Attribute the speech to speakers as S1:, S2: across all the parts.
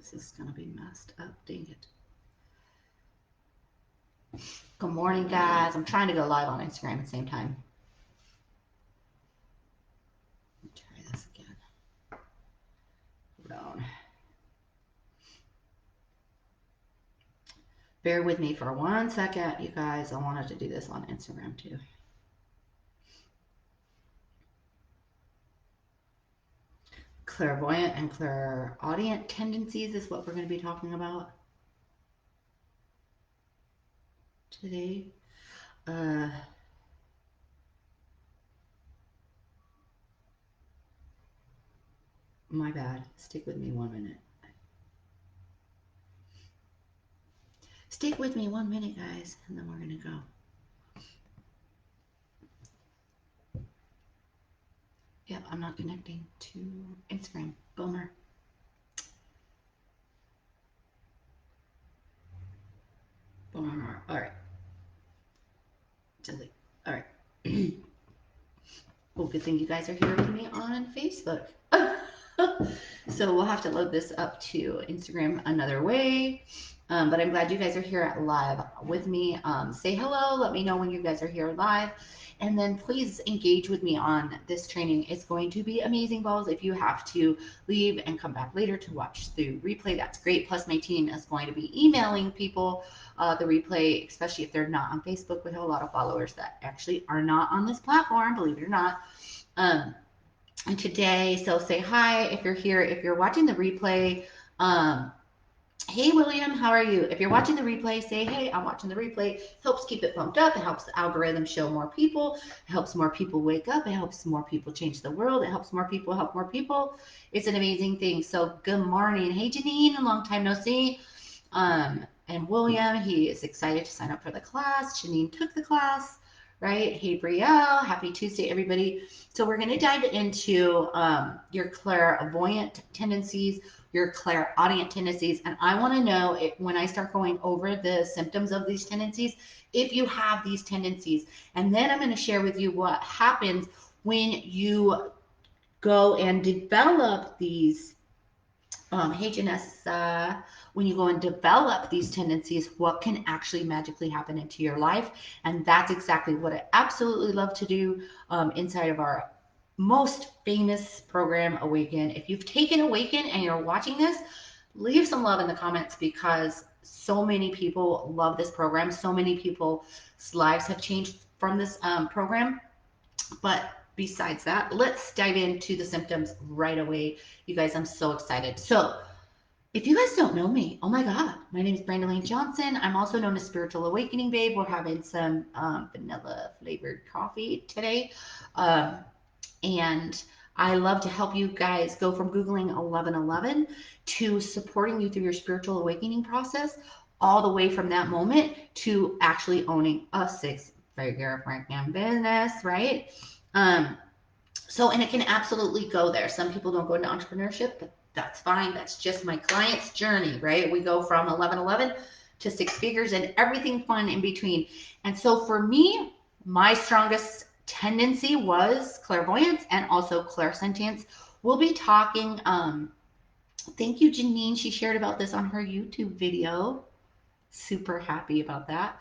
S1: This is going to be messed up. Dang it. Good morning, guys. I'm trying to go live on Instagram at the same time. Let me try this again. Hold on. Bear with me for 1 second, you guys. I wanted to do this on Instagram too. Clairvoyant and clairaudient tendencies is what we're going to be talking about today. My bad. Stick with me 1 minute. Stick with me 1 minute, guys, and then we're going to go. Yep, I'm not connecting to Instagram. Bummer. Bummer. All right. Delete. All right. Well, good thing you guys are here with me on Facebook. So we'll have to load this up to Instagram another way. But I'm glad you guys are here live with me. Say hello. Let me know when you guys are here live. And then please engage with me on this training. It's going to be amazing balls. If you have to leave and come back later to watch the replay, that's great. Plus my team is going to be emailing people the replay, especially if they're not on Facebook. We have a lot of followers that actually are not on this platform, believe it or not. And today, so say hi if you're here. If you're watching the replay, hey, William, how are you? If you're watching the replay, say, hey, I'm watching the replay. It helps keep it pumped up. It helps the algorithm show more people. It helps more people wake up. It helps more people change the world. It helps more people help more people. It's an amazing thing. So good morning. Hey, Janine, a long time no see. And William, he is excited to sign up for the class. Janine took the class, right? Hey, Brielle, happy Tuesday, everybody. So we're going to dive into your clairvoyant tendencies, your clairaudient tendencies. And I want to know if, when I start going over the symptoms of these tendencies, if you have these tendencies. And then I'm going to share with you what happens when you go and develop these. Hey, Janessa, when you go and develop these tendencies, what can actually magically happen into your life? And that's exactly what I absolutely love to do inside of our most famous program, Awaken. If you've taken Awaken and you're watching this, leave some love in the comments because so many people love this program. So many people's lives have changed from this program. But besides that, let's dive into the symptoms right away. You guys, I'm so excited. So if you guys don't know me, oh my God, my name is Brandalene Johnson. I'm also known as Spiritual Awakening Babe. We're having some vanilla flavored coffee today. And I love to help you guys go from Googling 1111 to supporting you through your spiritual awakening process, all the way from that moment to actually owning a six-figure freaking business, right? So, and it can absolutely go there. Some people don't go into entrepreneurship, but that's fine. That's just my client's journey, right? We go from 1111 to six figures and everything fun in between. And so for me, my strongest tendency was clairvoyance and also clairsentience. We'll be talking, thank you, Janine. She shared about this on her YouTube video. Super happy about that.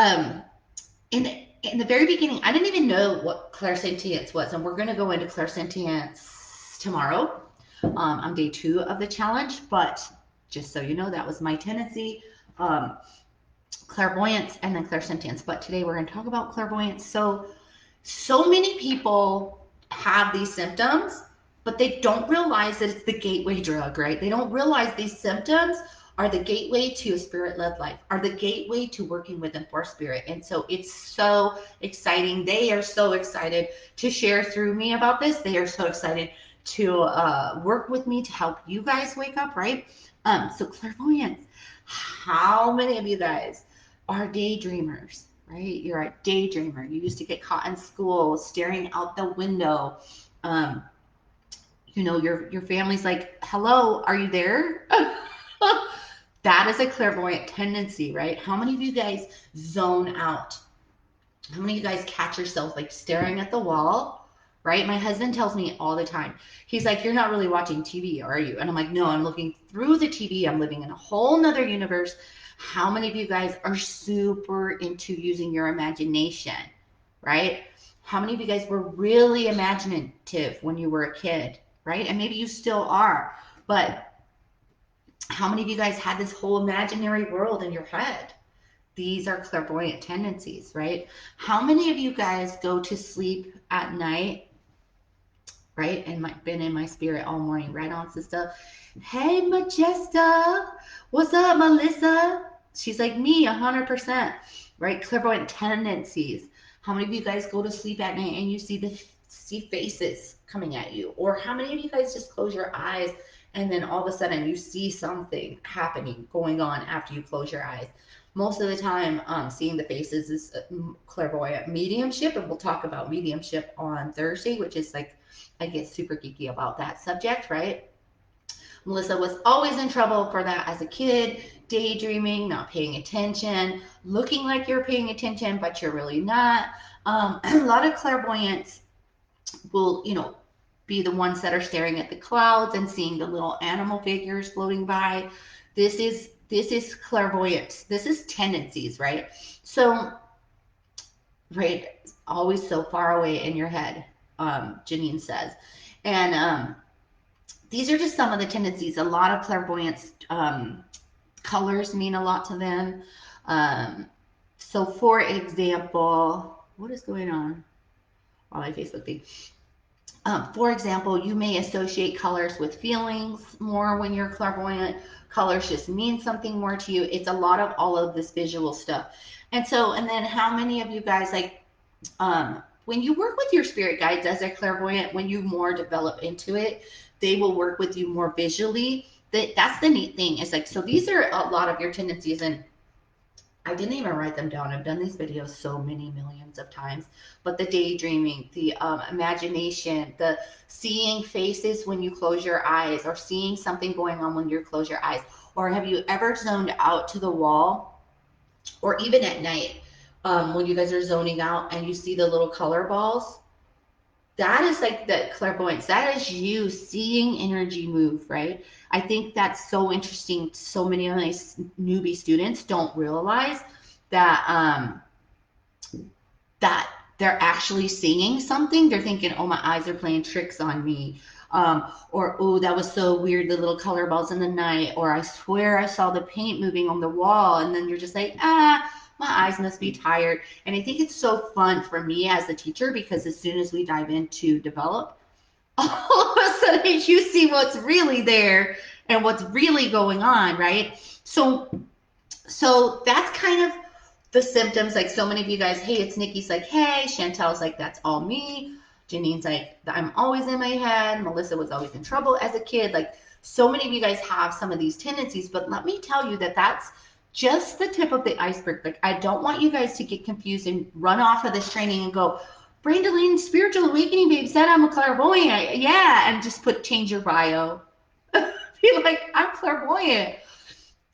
S1: In the very beginning, I didn't even know what clairsentience was, and we're going to go into clairsentience tomorrow on day 2 of the challenge. But just so you know, that was my tendency, clairvoyance and then clairsentience. But today we're going to talk about clairvoyance. So many people have these symptoms, but they don't realize that it's the gateway drug, right? They don't realize these symptoms are the gateway to a spirit-led life, are the gateway to working with them for spirit. And so it's so exciting. They are so excited to share through me about this. They are so excited to work with me to help you guys wake up, right? So clairvoyance, how many of you guys are daydreamers, right? You're a daydreamer. You used to get caught in school staring out the window. You know, your family's like, hello, are you there? That is a clairvoyant tendency, right? How many of you guys zone out? How many of you guys catch yourself like staring at the wall, right? My husband tells me all the time. He's like, you're not really watching TV, are you? And I'm like, no, I'm looking through the TV. I'm living in a whole nother universe. How many of you guys are super into using your imagination, right? How many of you guys were really imaginative when you were a kid, right? And maybe you still are, but how many of you guys had this whole imaginary world in your head? These are clairvoyant tendencies, right? How many of you guys go to sleep at night, right? And been in my spirit all morning, right on, sister. Hey, Majesta. What's up, Melissa? She's like me, 100%, right? Clairvoyant tendencies. How many of you guys go to sleep at night and you see faces coming at you? Or how many of you guys just close your eyes and then all of a sudden you see something happening going on after you close your eyes? Most of the time, seeing the faces is clairvoyant. Mediumship, and we'll talk about mediumship on Thursday, which is like, I get super geeky about that subject, right? Melissa was always in trouble for that as a kid, daydreaming, not paying attention, looking like you're paying attention, but you're really not. A lot of clairvoyants will, be the ones that are staring at the clouds and seeing the little animal figures floating by. This is clairvoyance. This is tendencies, right? So, right, always so far away in your head, Janine says. And these are just some of the tendencies. A lot of clairvoyance colors mean a lot to them. So, for example, what is going on on my Facebook feed? For example, you may associate colors with feelings more when you're clairvoyant. Colors just mean something more to you. It's a lot of all of this visual stuff. And then how many of you guys, like, when you work with your spirit guides as a clairvoyant, when you more develop into it, they will work with you more visually. That's the neat thing. Is like, so these are a lot of your tendencies, and I didn't even write them down. I've done these videos so many millions of times. But the daydreaming, the imagination, the seeing faces when you close your eyes, or seeing something going on when you close your eyes. Or have you ever zoned out to the wall, or even at night, when you guys are zoning out and you see the little color balls? That is like the clairvoyance. That is you seeing energy move, right? I think that's so interesting. So many of my newbie students don't realize that that they're actually seeing something. They're thinking, "Oh, my eyes are playing tricks on me," or "Oh, that was so weird. The little color balls in the night," or "I swear I saw the paint moving on the wall," and then you're just like, my eyes must be tired. And I think it's so fun for me as a teacher, because as soon as we dive into develop, all of a sudden you see what's really there and what's really going on, right? So that's kind of the symptoms. Like, so many of you guys, hey, it's Nikki's like, hey, Chantel's like, that's all me. Janine's like, I'm always in my head. Melissa was always in trouble as a kid. Like, so many of you guys have some of these tendencies, but let me tell you that that's just the tip of the iceberg. Like, I don't want you guys to get confused and run off of this training and go, Brandalene, spiritual awakening babe said I'm a clairvoyant. Yeah, and just change your bio. Be like, I'm clairvoyant.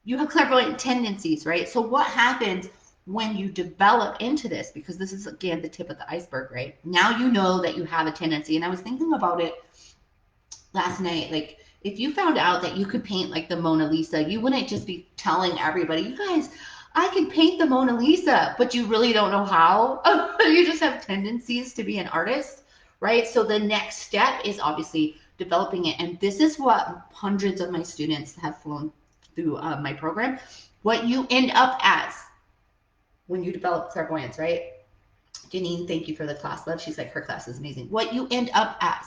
S1: You have clairvoyant tendencies, right? So what happens when you develop into this? Because this is, again, the tip of the iceberg, right? Now you know that you have a tendency. And I was thinking about it last night. Like, if you found out that you could paint like the Mona Lisa, you wouldn't just be telling everybody, you guys, I can paint the Mona Lisa, but you really don't know how. You just have tendencies to be an artist, right? So the next step is obviously developing it. And this is what hundreds of my students have flown through my program. What you end up as when you develop clairvoyance, right? Janine, thank you for the class, love. She's like, her class is amazing. What you end up as.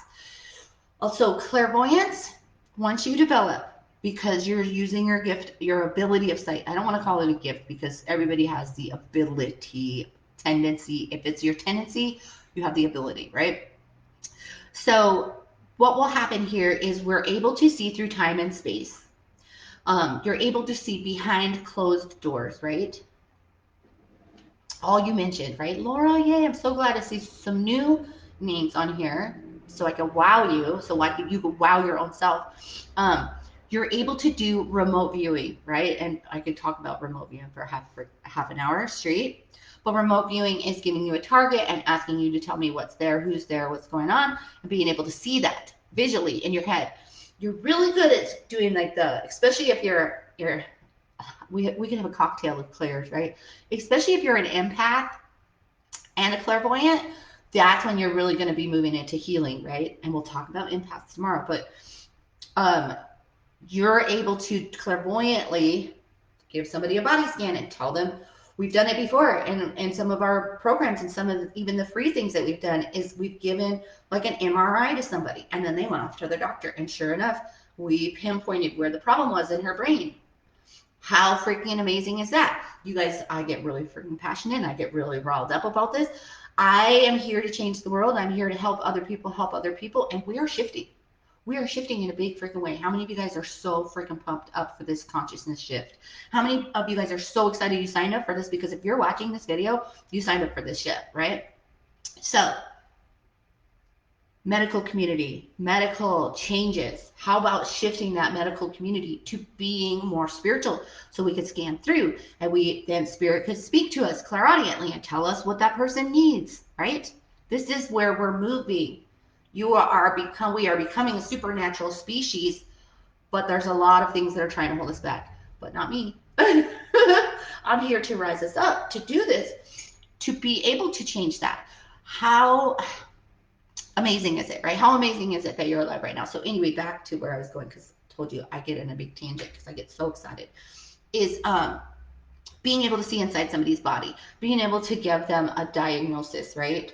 S1: Also, clairvoyance, once you develop, because you're using your gift, your ability of sight. I don't want to call it a gift, because everybody has the ability, tendency. If it's your tendency, you have the ability, right? So what will happen here is we're able to see through time and space. You're able to see behind closed doors, right? All you mentioned, right? Laura, yay, I'm so glad to see some new names on here, so I can wow you, so you can wow your own self. you're able to do remote viewing, right? And I could talk about remote viewing for half an hour straight. But remote viewing is giving you a target and asking you to tell me what's there, who's there, what's going on, and being able to see that visually in your head. You're really good at doing like especially if we can have a cocktail of clairs, right? Especially if you're an empath and a clairvoyant, that's when you're really going to be moving into healing, right? And we'll talk about empaths tomorrow, but you're able to clairvoyantly give somebody a body scan and tell them we've done it before. And some of our programs and some of even the free things that we've done is we've given like an MRI to somebody and then they went off to their doctor. And sure enough, we pinpointed where the problem was in her brain. How freaking amazing is that? You guys, I get really freaking passionate and I get really riled up about this. I am here to change the world. I'm here to help other people, and we are shifting. We are shifting in a big freaking way. How many of you guys are so freaking pumped up for this consciousness shift? How many of you guys are so excited you signed up for this? Because if you're watching this video, you signed up for this shit, right? So, medical community, medical changes. How about shifting that medical community to being more spiritual so we could scan through and then spirit could speak to us clairaudiently and tell us what that person needs, right? This is where we're moving. We are becoming a supernatural species, but there's a lot of things that are trying to hold us back, but not me. I'm here to rise us up, to do this, to be able to change that. How amazing is it, right? How amazing is it that you're alive right now? So anyway, back to where I was going, because I told you I get in a big tangent because I get so excited, is being able to see inside somebody's body, being able to give them a diagnosis, right?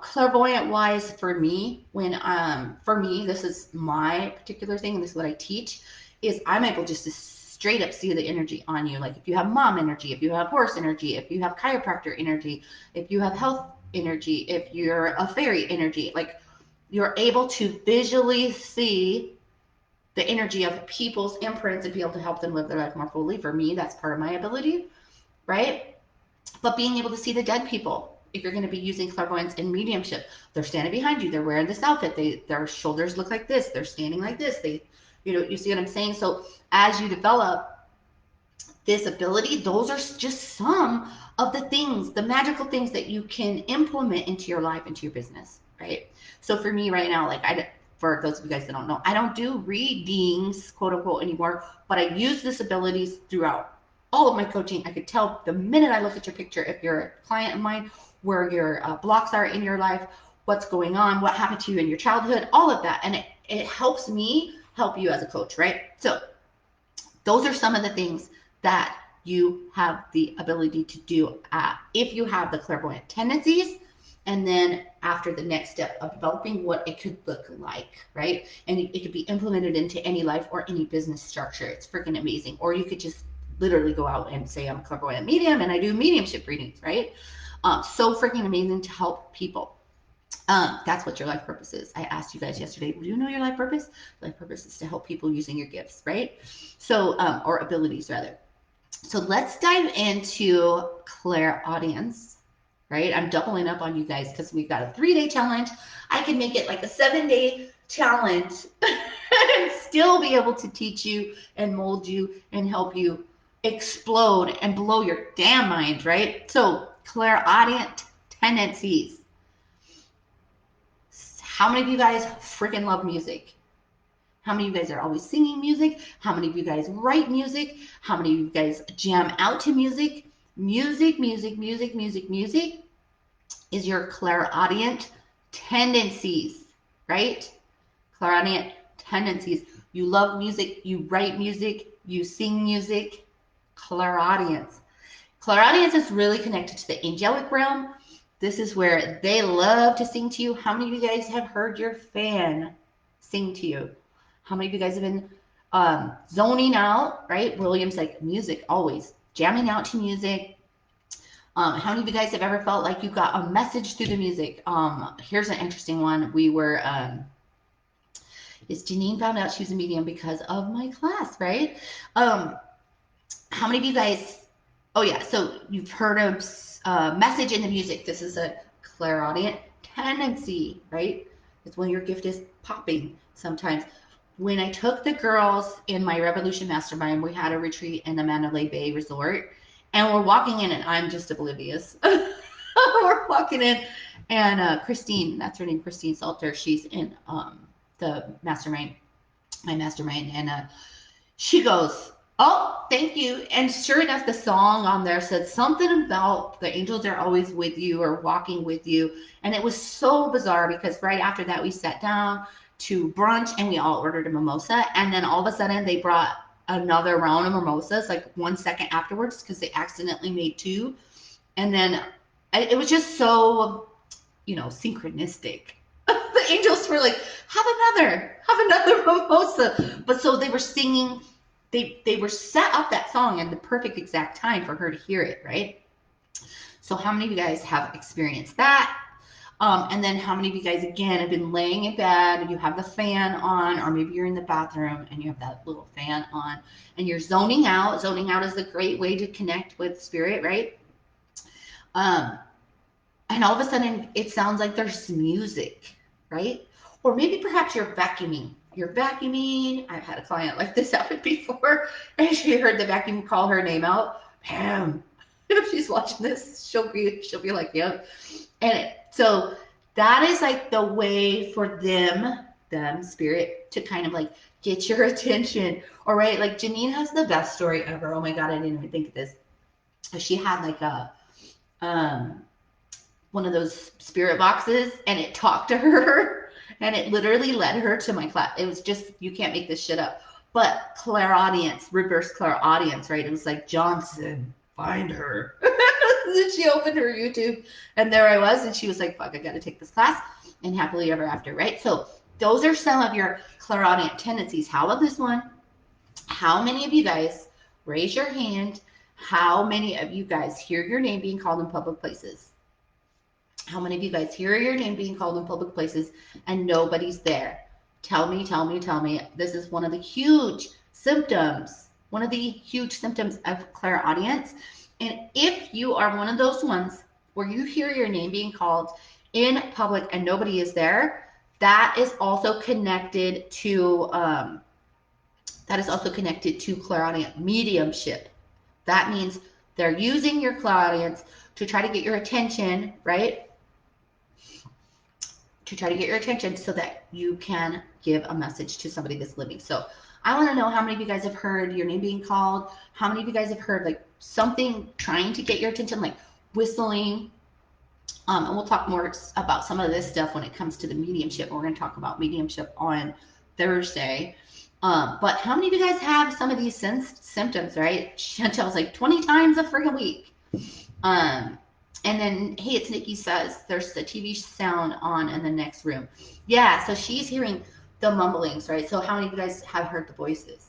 S1: Clairvoyant wise for me, this is my particular thing, and this is what I teach, is I'm able just to straight up see the energy on you. Like if you have mom energy, if you have horse energy, if you have chiropractor energy, if you have health energy, if you're a fairy energy, like you're able to visually see the energy of people's imprints and be able to help them live their life more fully. For me, that's part of my ability, right? But being able to see the dead people, if you're going to be using clairvoyance and mediumship, they're standing behind you, they're wearing this outfit, their shoulders look like this, they're standing like this, you see what I'm saying? So as you develop this ability, those are just some of the things, the magical things that you can implement into your life, into your business, right? So for me right now, for those of you guys that don't know, I don't do readings, quote unquote, anymore, but I use this abilities throughout all of my coaching. I could tell the minute I look at your picture, if you're a client of mine, where your blocks are in your life, what's going on, what happened to you in your childhood, all of that. And it helps me help you as a coach, right? So those are some of the things that you have the ability to do if you have the clairvoyant tendencies. And then after the next step of developing what it could look like, right? And it could be implemented into any life or any business structure. It's freaking amazing. Or you could just literally go out and say, I'm a clairvoyant medium and I do mediumship readings, right? So freaking amazing to help people. That's what your life purpose is. I asked you guys yesterday, do you know your life purpose? Life purpose is to help people using your gifts, right? So, or abilities rather. So let's dive into clairaudience, right? I'm doubling up on you guys because we've got a 3-day challenge. I can make it like a 7-day challenge and still be able to teach you and mold you and help you explode and blow your damn mind, right? So clairaudient tendencies. How many of you guys freaking love music? How many of you guys are always singing music? How many of you guys write music? How many of you guys jam out to music? Music is your clairaudient tendencies, right? Clairaudient tendencies. You love music, you write music, you sing music. Clairaudience. Clairaudience is really connected to the angelic realm. This is where they love to sing to you. How many of you guys have heard your fan sing to you? How many of you guys have been zoning out, right? William's like music, always jamming out to music. How many of you guys have ever felt like you got a message through the music? Here's an interesting one. Janine found out she was a medium because of my class, right? How many of you guys, oh yeah, so you've heard of message in the music. This is a clairaudient tendency, right? It's when your gift is popping sometimes. when I took the girls in my Revolution Mastermind, we had a retreat in the Mandalay Bay Resort, and we're walking in, and I'm just oblivious. We're walking in, and Christine, that's her name, Christine Salter, she's in the mastermind, my mastermind, and she goes, "Oh, thank you." And sure enough, the song on there said something about the angels are always with you or walking with you. And it was so bizarre because right after that, we sat down to brunch and we all ordered a mimosa. And then all of a sudden, they brought another round of mimosas like 1 second afterwards because they accidentally made two. And then it was just so, synchronistic. The angels were like, have another mimosa. But so they were singing, they were set up that song in the perfect exact time for her to hear it, right? So how many of you guys have experienced that? And then how many of you guys, again, have been laying in bed and you have the fan on, or maybe you're in the bathroom and you have that little fan on and you're zoning out. Zoning out is a great way to connect with spirit, right? And all of a sudden it sounds like there's music, right? Or maybe perhaps you're vacuuming. You're vacuuming. I've had a client like this happen before, and she heard the vacuum call her name out. Pam. If she's watching this, she'll be like, yep. And so that is like the way for them, spirit, to kind of like get your attention. All right, like Janine has the best story ever. Oh my God, I didn't even think of this. She had like a one of those spirit boxes, and it talked to her, and it literally led her to my class. It was just, you can't make this shit up. But clairaudience, reverse clairaudience, right? It was like, Johnson, find her. Then she opened her YouTube, and there I was, and she was like, fuck, I gotta take this class, and happily ever after, right? So those are some of your clairaudient tendencies. How about this one? How many of you guys, raise your hand, how many of you guys hear your name being called in public places? How many of you guys hear your name being called in public places and nobody's there? Tell me. This is one of the huge symptoms, of clairaudience. And if you are one of those ones where you hear your name being called in public and nobody is there, that is also connected to clairaudient mediumship. That means they're using your clairaudience to try to get your attention, right? To try to get your attention so that you can give a message to somebody that's living. So I want to know how many of you guys have heard your name being called. How many of you guys have heard like something trying to get your attention, like whistling. And we'll talk more about some of this stuff when it comes to the mediumship. We're going to talk about mediumship on Thursday. But how many of you guys have some of these symptoms, right? Chantel's like 20 times a freaking week. And then, hey, it's Nikki says, there's the TV sound on in the next room. Yeah, so she's hearing the mumblings, right? So how many of you guys have heard the voices?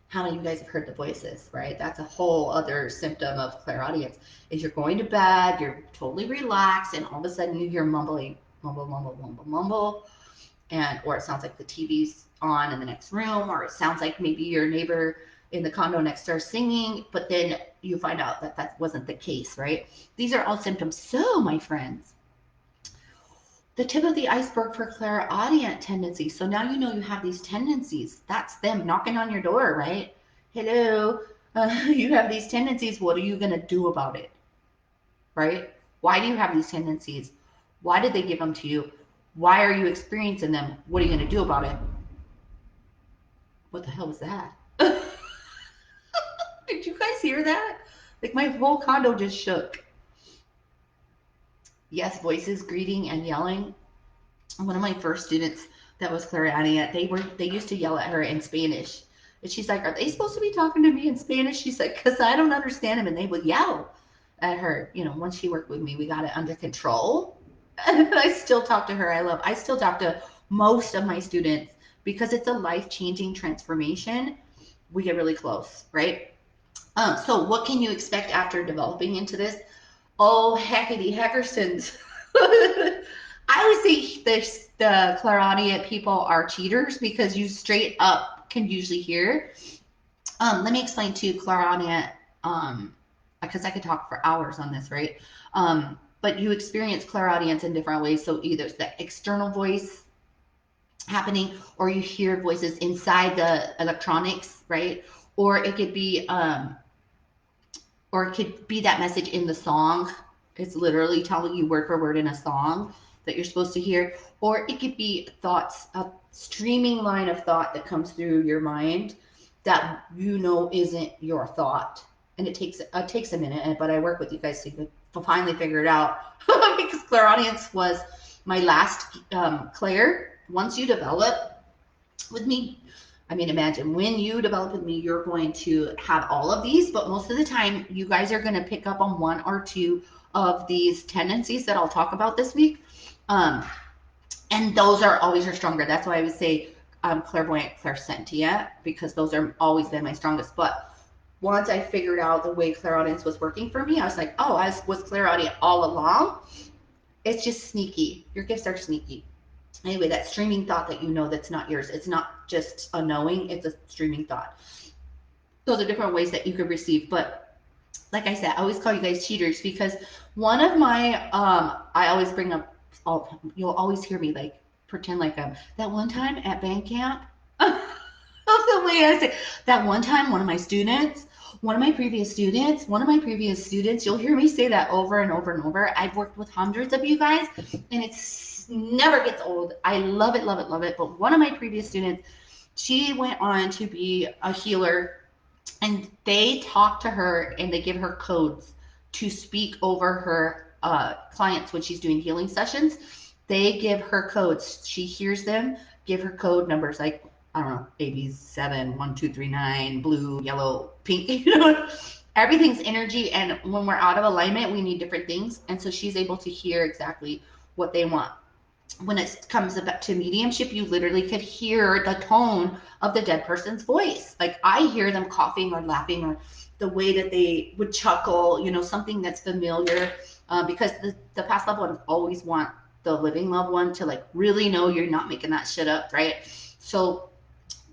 S1: How many of you guys have heard the voices, right? That's a whole other symptom of clairaudience. Is you're going to bed, you're totally relaxed, and all of a sudden you hear mumbling, mumble, or it sounds like the TV's on in the next room, or it sounds like maybe your neighbor in the condo next door singing, but then you find out that that wasn't the case, right? These are all symptoms. So, my friends, the tip of the iceberg for clairaudient tendencies. So now you know you have these tendencies. That's them knocking on your door, right? Hello, you have these tendencies. What are you going to do about it, right? Why do you have these tendencies? Why did they give them to you? Why are you experiencing them? What are you going to do about it? What the hell was that? Did you guys hear that? Like my whole condo just shook. Yes, voices, greeting, and yelling. One of my first students that was clairaudient, they used to yell at her in Spanish. And she's like, are they supposed to be talking to me in Spanish? She's like, because I don't understand them. And they would yell at her. Once she worked with me, we got it under control. And I still talk to her. I still talk to most of my students because it's a life-changing transformation. We get really close, right? So what can you expect after developing into this? Oh, heckity heckersons. I would say the clairaudient people are cheaters because you straight up can usually hear. Let me explain to clairaudient, because I could talk for hours on this, right? But you experience clairaudience in different ways. So either it's the external voice, happening, or you hear voices inside the electronics, right? Or it could be that message in the song. It's literally telling you word for word in a song that you're supposed to hear. Or it could be thoughts, a streaming line of thought that comes through your mind that you know isn't your thought. And it takes a minute, but I work with you guys to finally figure it out. Because clairaudience was my last clair. Once you develop with me, I mean, imagine when you develop with me, you're going to have all of these, but most of the time, you guys are going to pick up on one or two of these tendencies that I'll talk about this week. Um, and those are always your stronger. That's why I would say clairvoyant, clairsentient, because those are always been my strongest. But once I figured out the way clairaudience was working for me, I was like, oh, I was clairaudient all along. It's just sneaky. Your gifts are sneaky. Anyway, that streaming thought that you know that's not yours. It's not just a knowing, it's a streaming thought. Those are different ways that you could receive. But like I said, I always call you guys cheaters because one of my I always bring up, you'll always hear me like pretend like that one time at band camp. The way I say that one time, one of my previous students, you'll hear me say that over and over and over. I've worked with hundreds of you guys, and it's never gets old. I love it, love it, love it. But one of my previous students, she went on to be a healer, and they talk to her and they give her codes to speak over her clients when she's doing healing sessions. They give her codes. She hears them, give her code numbers like, I don't know, AB's 7, 1, 2, 3, 9, blue, yellow, pink, you know, everything's energy. And when we're out of alignment, we need different things. And so she's able to hear exactly what they want. When it comes to mediumship, you literally could hear the tone of the dead person's voice. Like I hear them coughing or laughing, or the way that they would chuckle, you know, something that's familiar, because the past loved ones always want the living loved one to like really know you're not making that shit up, right? So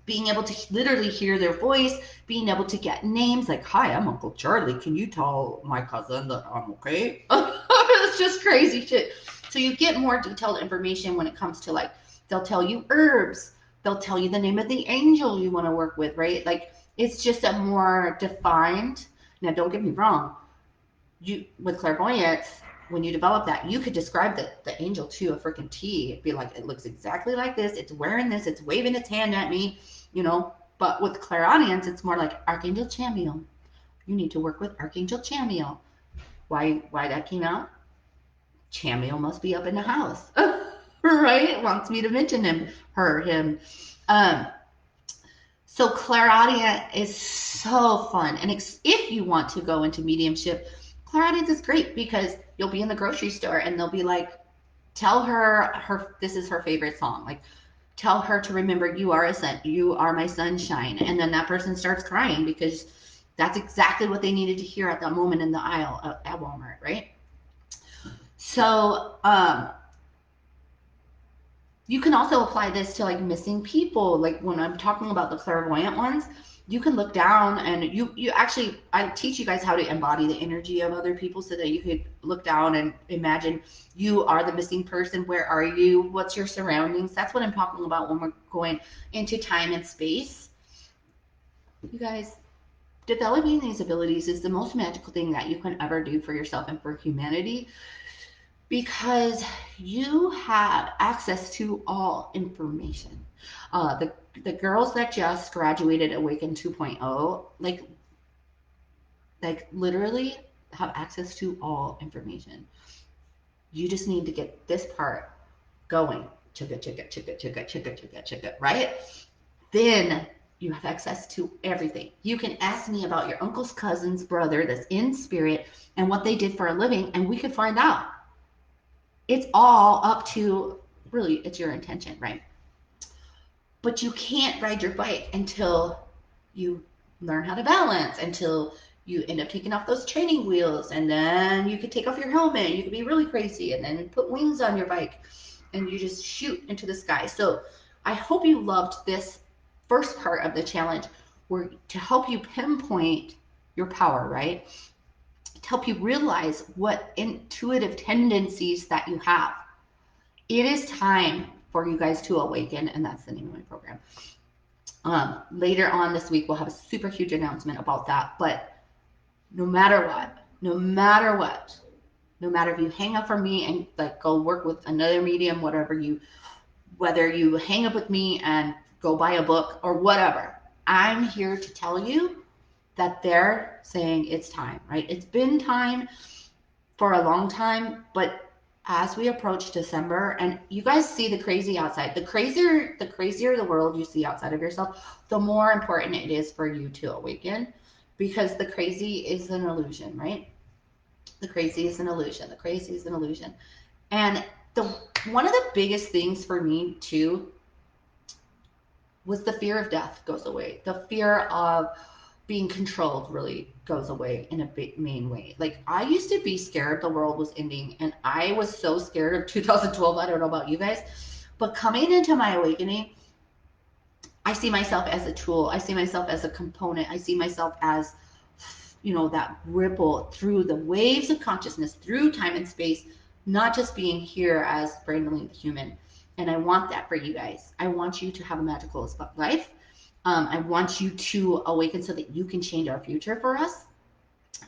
S1: being able to literally hear their voice, being able to get names like, hi, I'm Uncle Charlie. Can you tell my cousin that I'm okay? It's just crazy shit. So you get more detailed information when it comes to like, they'll tell you herbs. They'll tell you the name of the angel you want to work with, right? Like it's just a more defined. Now, don't get me wrong. You with clairvoyance, when you develop that, you could describe the angel to a freaking T. It'd be like, it looks exactly like this. It's wearing this. It's waving its hand at me, you know. But with clairaudience, it's more like Archangel Chamiel. You need to work with Archangel Chamiel. Why that came out? Chamiel must be up in the house, right? Wants me to mention him. Um, so clairaudient is so fun. And if you want to go into mediumship, clairaudience is great because you'll be in the grocery store and they'll be like, tell her this is her favorite song. Like, tell her to remember you are my sunshine. And then that person starts crying because that's exactly what they needed to hear at that moment in the aisle at Walmart, right? So you can also apply this to like missing people. Like when I'm talking about the clairvoyant ones, you can look down and you actually, I teach you guys how to embody the energy of other people so that you could look down and imagine you are the missing person. Where are you? What's your surroundings? That's what I'm talking about when we're going into time and space. You guys, developing these abilities is the most magical thing that you can ever do for yourself and for humanity, because you have access to all information. The girls that just graduated Awaken 2.0, like literally have access to all information. You just need to get this part going. Chugga, right? Then you have access to everything. You can ask me about your uncle's cousin's brother that's in spirit and what they did for a living, and we could find out. It's all up to, really, it's your intention, right? But you can't ride your bike until you learn how to balance, until you end up taking off those training wheels, and then you could take off your helmet. You could be really crazy and then put wings on your bike and you just shoot into the sky. So I hope you loved this first part of the challenge, where to help you pinpoint your power, right? To help you realize what intuitive tendencies that you have. It is time for you guys to awaken, and that's the name of my program. Later on this week, we'll have a super huge announcement about that. But no matter what, no matter what, no matter if you hang up from me and like go work with another medium, whether you hang up with me and go buy a book or whatever, I'm here to tell you that they're saying it's time, right? It's been time for a long time, but as we approach December, and you guys see the crazy outside, the crazier the world you see outside of yourself, the more important it is for you to awaken, because the crazy is an illusion, right? The crazy is an illusion. The crazy is an illusion. And the one of the biggest things for me too was the fear of death goes away. The fear of being controlled really goes away in a big main way. Like I used to be scared the world was ending, and I was so scared of 2012. I don't know about you guys, but coming into my awakening, I see myself as a tool. I see myself as a component. I see myself as, that ripple through the waves of consciousness, through time and space, not just being here as Brandon the human. And I want that for you guys. I want you to have a magical life. I want you to awaken so that you can change our future for us.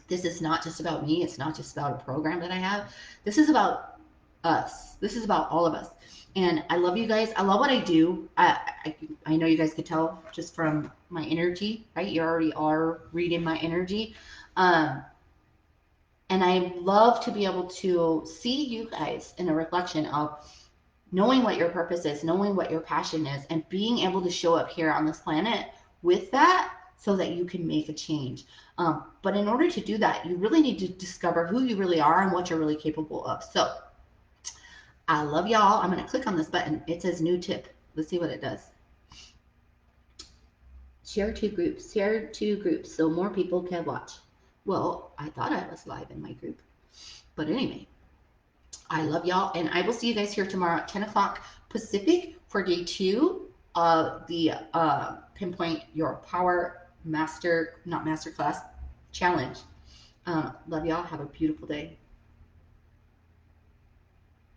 S1: This is not just about me. It's not just about a program that I have. This is about us. This is about all of us. And I love you guys. I love what I do. I know you guys could tell just from my energy, right? You already are reading my energy. Um, and I love to be able to see you guys in a reflection of knowing what your purpose is, knowing what your passion is, and being able to show up here on this planet with that so that you can make a change. But in order to do that, you really need to discover who you really are and what you're really capable of. So I love y'all. I'm going to click on this button. It says new tip. Let's see what it does. Share two groups. Share two groups so more people can watch. Well, I thought I was live in my group. But anyway, I love y'all. And I will see you guys here tomorrow at 10 o'clock Pacific for day 2 of the Pinpoint Your Power Masterclass challenge. Love y'all. Have a beautiful day.